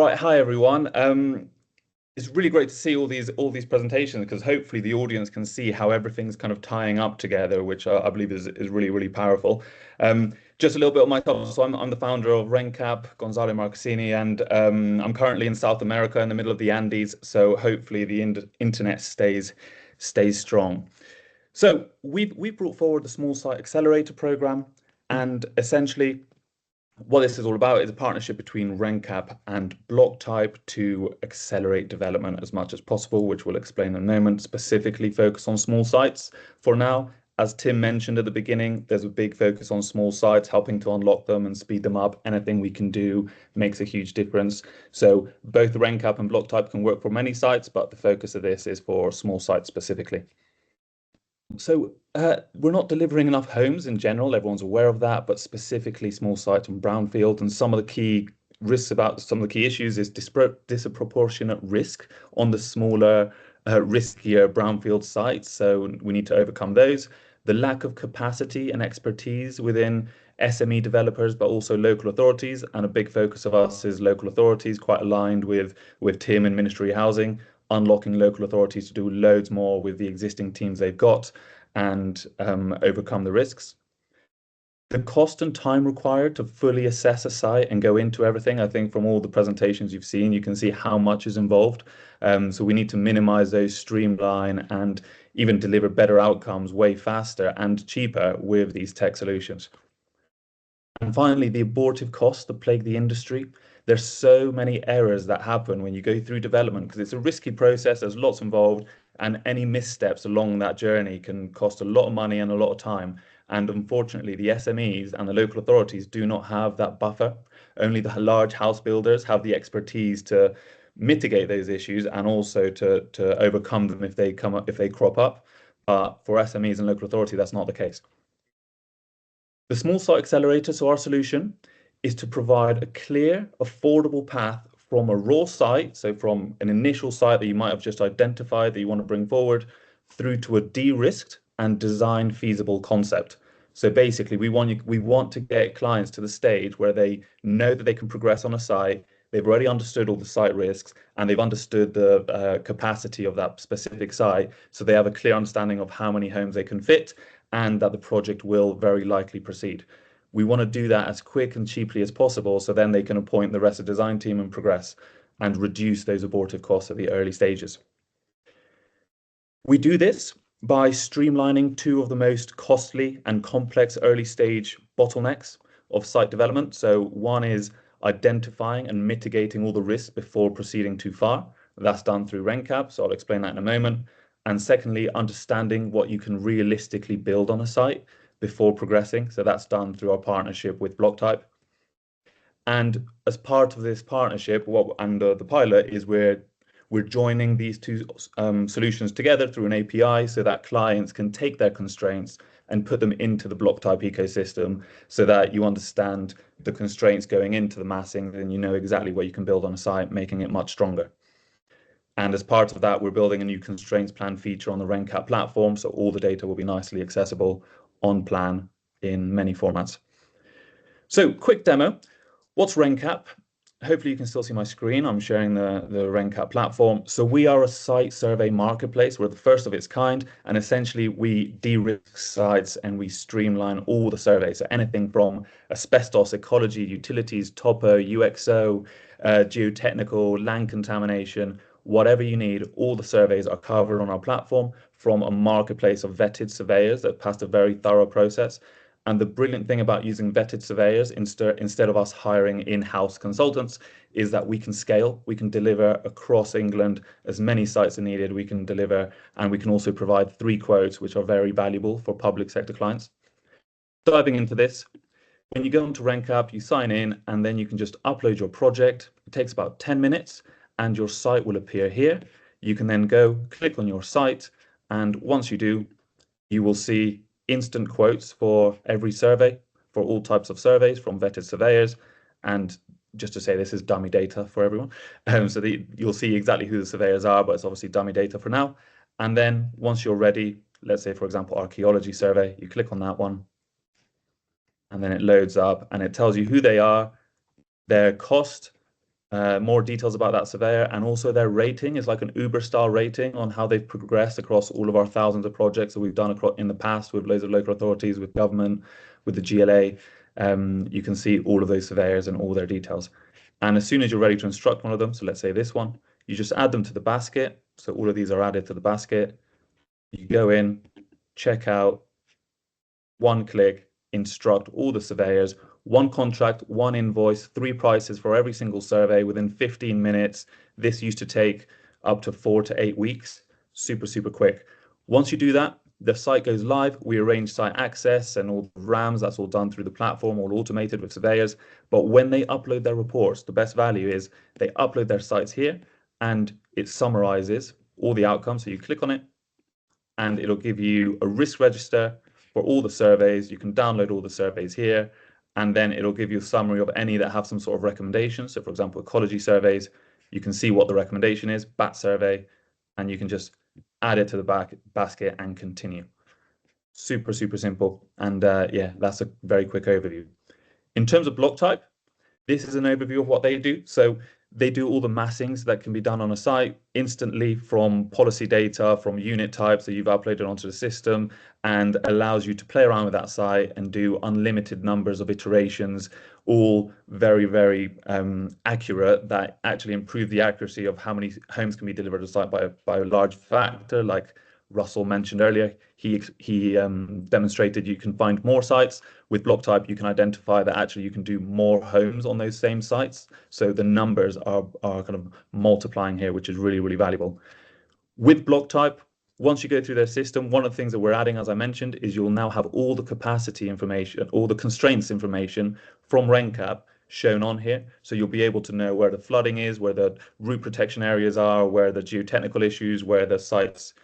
Right, hi everyone. It's really great to see all these presentations because hopefully the audience can see how everything's kind of tying up together, which I believe is really powerful. Just a little bit of myself. So I'm the founder of RenKap, Gonzalo Marcassini, and I'm currently in South America in the middle of the Andes. So hopefully the internet stays strong. So we brought forward the Small Site Accelerator program, and essentially what this is all about is a partnership between RenKap and Blocktype to accelerate development as much as possible, which we'll explain in a moment, specifically focus on small sites. For now, as Tim mentioned at the beginning, there's a big focus on small sites, helping to unlock them and speed them up. Anything we can do makes a huge difference. So both RenKap and Blocktype can work for many sites, but the focus of this is for small sites specifically. So we're not delivering enough homes in general. Everyone's aware of that, but specifically small sites and brownfield. And some of the key risks about some of the key issues is disproportionate risk on the smaller, riskier brownfield sites. So we need to overcome those. The lack of capacity and expertise within SME developers, but also local authorities. And a big focus of us is local authorities, quite aligned with Tim and Ministry of Housing, unlocking local authorities to do loads more with the existing teams they've got and overcome the risks. The cost and time required to fully assess a site and go into everything, I think from all the presentations you've seen, you can see how much is involved. So we need to minimize those, streamline, and even deliver better outcomes way faster and cheaper with these tech solutions. And finally, the abortive costs that plague the industry. There's so many errors that happen when you go through development because it's a risky process, there's lots involved, and any missteps along that journey can cost a lot of money and a lot of time. And unfortunately, the SMEs and the local authorities do not have that buffer. Only the large house builders have the expertise to mitigate those issues and also to overcome them if they crop up. But for SMEs and local authority, that's not the case. The Small Site Accelerator, so our solution, is to provide a clear, affordable path from a raw site, so from an initial site that you might have just identified that you want to bring forward, through to a de-risked and design feasible concept. So basically, we want to get clients to the stage where they know that they can progress on a site, they've already understood all the site risks, and they've understood the capacity of that specific site, so they have a clear understanding of how many homes they can fit and that the project will very likely proceed. We want to do that as quick and cheaply as possible so then they can appoint the rest of the design team and progress and reduce those abortive costs at the early stages. We do this by streamlining two of the most costly and complex early stage bottlenecks of site development. So one is identifying and mitigating all the risks before proceeding too far. That's done through RenKap, so I'll explain that in a moment. And secondly, understanding what you can realistically build on a site before progressing. So that's done through our partnership with Blocktype. And as part of this partnership, the pilot is we're joining these two solutions together through an API so that clients can take their constraints and put them into the Blocktype ecosystem so that you understand the constraints going into the massing and you know exactly what you can build on a site, making it much stronger. And as part of that, we're building a new constraints plan feature on the RenKap platform, so all the data will be nicely accessible on plan in many formats. So quick demo. What's RenKap? Hopefully you can still see my screen. I'm sharing the RenKap platform. So we are a site survey marketplace. We're the first of its kind. And essentially we de-risk sites and we streamline all the surveys. So anything from asbestos, ecology, utilities, topo, UXO, geotechnical, land contamination, whatever you need, all the surveys are covered on our platform from a marketplace of vetted surveyors that passed a very thorough process. And the brilliant thing about using vetted surveyors instead of us hiring in-house consultants is that we can scale, we can deliver across England as many sites as needed, we can deliver, and we can also provide 3 quotes, which are very valuable for public sector clients. Diving into this, when you go into RenKap, you sign in, and then you can just upload your project. It takes about 10 minutes, and your site will appear here. You can then go click on your site, and once you do, you will see instant quotes for every survey, for all types of surveys from vetted surveyors. And just to say, this is dummy data for everyone. So you'll see exactly who the surveyors are, but it's obviously dummy data for now. And then once you're ready, let's say, for example, archaeology survey, you click on that one, and then it loads up and it tells you who they are, their cost, more details about that surveyor, and also their rating is like an Uber star rating on how they've progressed across all of our thousands of projects that we've done across in the past with loads of local authorities, with government, with the GLA. You can see all of those surveyors and all their details. And as soon as you're ready to instruct one of them, so let's say this one, you just add them to the basket. So all of these are added to the basket. You go in, check out, one click, instruct all the surveyors, one contract, one invoice, three prices for every single survey within 15 minutes. This used to take up to 4 to 8 weeks. Super, super quick. Once you do that, the site goes live. We arrange site access and all the RAMs. That's all done through the platform, all automated with surveyors. But when they upload their reports, the best value is they upload their sites here and it summarizes all the outcomes. So you click on it and it'll give you a risk register for all the surveys. You can download all the surveys here, and then it'll give you a summary of any that have some sort of recommendation. So for example, ecology surveys, you can see what the recommendation is, bat survey, and you can just add it to the basket and continue. Super, super simple. And yeah, that's a very quick overview. In terms of Blocktype, this is an overview of what they do. So they do all the massings that can be done on a site instantly from policy data, from unit types that you've uploaded onto the system, and allows you to play around with that site and do unlimited numbers of iterations, all very, very accurate, that actually improve the accuracy of how many homes can be delivered to a site by a large factor, like Russell mentioned earlier. He demonstrated you can find more sites. With Blocktype, you can identify that actually you can do more homes on those same sites. So the numbers are kind of multiplying here, which is really, really valuable. With Blocktype, once you go through their system, one of the things that we're adding, as I mentioned, is you'll now have all the capacity information, all the constraints information from RenKap shown on here. So you'll be able to know where the flooding is, where the root protection areas are, where the geotechnical issues, where the sites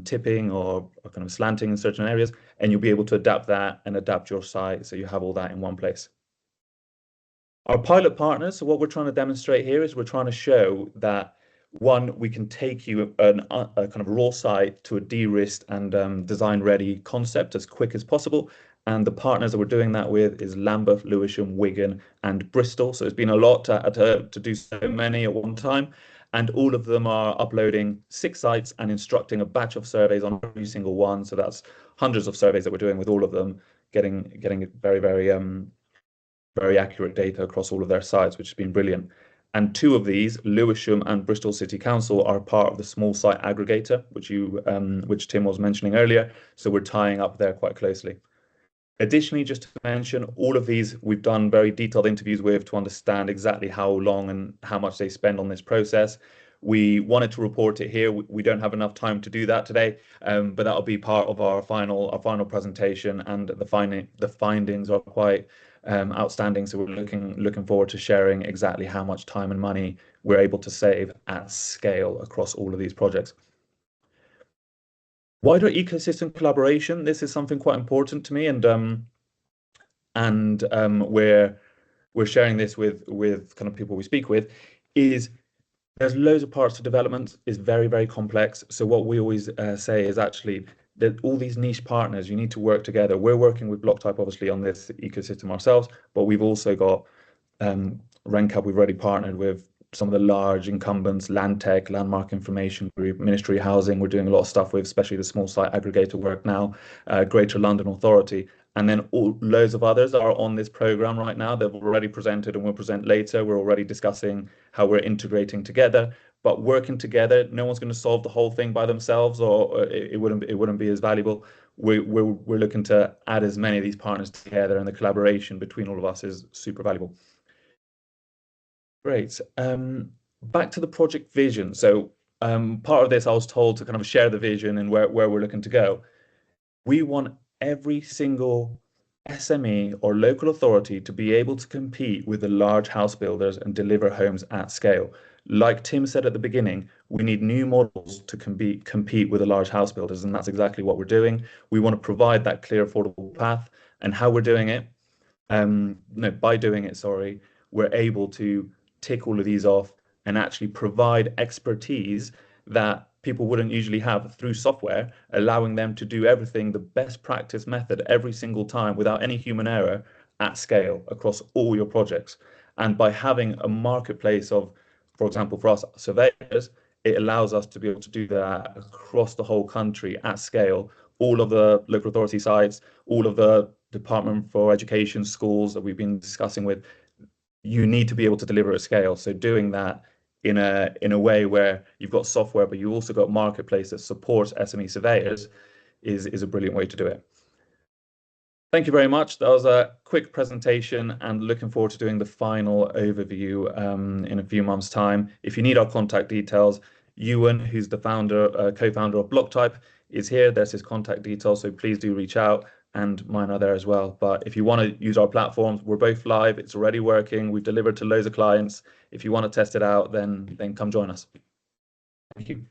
tipping or kind of slanting in certain areas, and you'll be able to adapt that and adapt your site so you have all that in one place. Our pilot partners, so what we're trying to demonstrate here is we're trying to show that one, we can take you a kind of raw site to a de-risked and design ready concept as quick as possible. And the partners that we're doing that with is Lambeth, Lewisham, Wigan, and Bristol. So it's been a lot to do so many at one time. And all of them are uploading 6 sites and instructing a batch of surveys on every single one. So that's hundreds of surveys that we're doing with all of them, getting very, very accurate data across all of their sites, which has been brilliant. And 2 of these, Lewisham and Bristol City Council, are part of the Small Site Aggregator, which Tim was mentioning earlier. So we're tying up there quite closely. Additionally, just to mention, all of these we've done very detailed interviews with to understand exactly how long and how much they spend on this process. We wanted to report it here. We don't have enough time to do that today, but that'll be part of our final presentation, and the findings are quite outstanding. So we're looking forward to sharing exactly how much time and money we're able to save at scale across all of these projects. Wider ecosystem collaboration. This is something quite important to me, and we're sharing this with kind of people we speak with. Is there's loads of parts to development. Is very, very complex. So what we always say is actually that all these niche partners, you need to work together. We're working with Blocktype obviously on this ecosystem ourselves, but we've also got RenKap. We've already partnered with some of the large incumbents, Landtech, Landmark Information Group, Ministry of Housing. We're doing a lot of stuff with, especially the Small Site Aggregator work now, Greater London Authority, and then loads of others are on this program right now. They've already presented and will present later. We're already discussing how we're integrating together, but working together. No one's going to solve the whole thing by themselves, or it wouldn't be as valuable. We're looking to add as many of these partners together, and the collaboration between all of us is super valuable. Great. Back to the project vision. So part of this, I was told to kind of share the vision and where we're looking to go. We want every single SME or local authority to be able to compete with the large house builders and deliver homes at scale. Like Tim said at the beginning, we need new models to compete with the large house builders, and that's exactly what we're doing. We want to provide that clear, affordable path, and how we're doing it. By doing it, sorry, we're able to tick all of these off and actually provide expertise that people wouldn't usually have through software, allowing them to do everything the best practice method every single time without any human error at scale across all your projects. And by having a marketplace of, for example, for us surveyors, it allows us to be able to do that across the whole country at scale. All of the local authority sites, all of the Department for Education schools that we've been discussing with, you need to be able to deliver at scale. So doing that in a way where you've got software, but you also got marketplace that supports SME surveyors is a brilliant way to do it. Thank you very much. That was a quick presentation, and looking forward to doing the final overview in a few months' time. If you need our contact details, Ewan, who's the co-founder of Blocktype, is here. There's his contact details, so please do reach out, and mine are there as well. But if you want to use our platforms, we're both live. It's already working. We've delivered to loads of clients. If you want to test it out, then come join us. Thank you.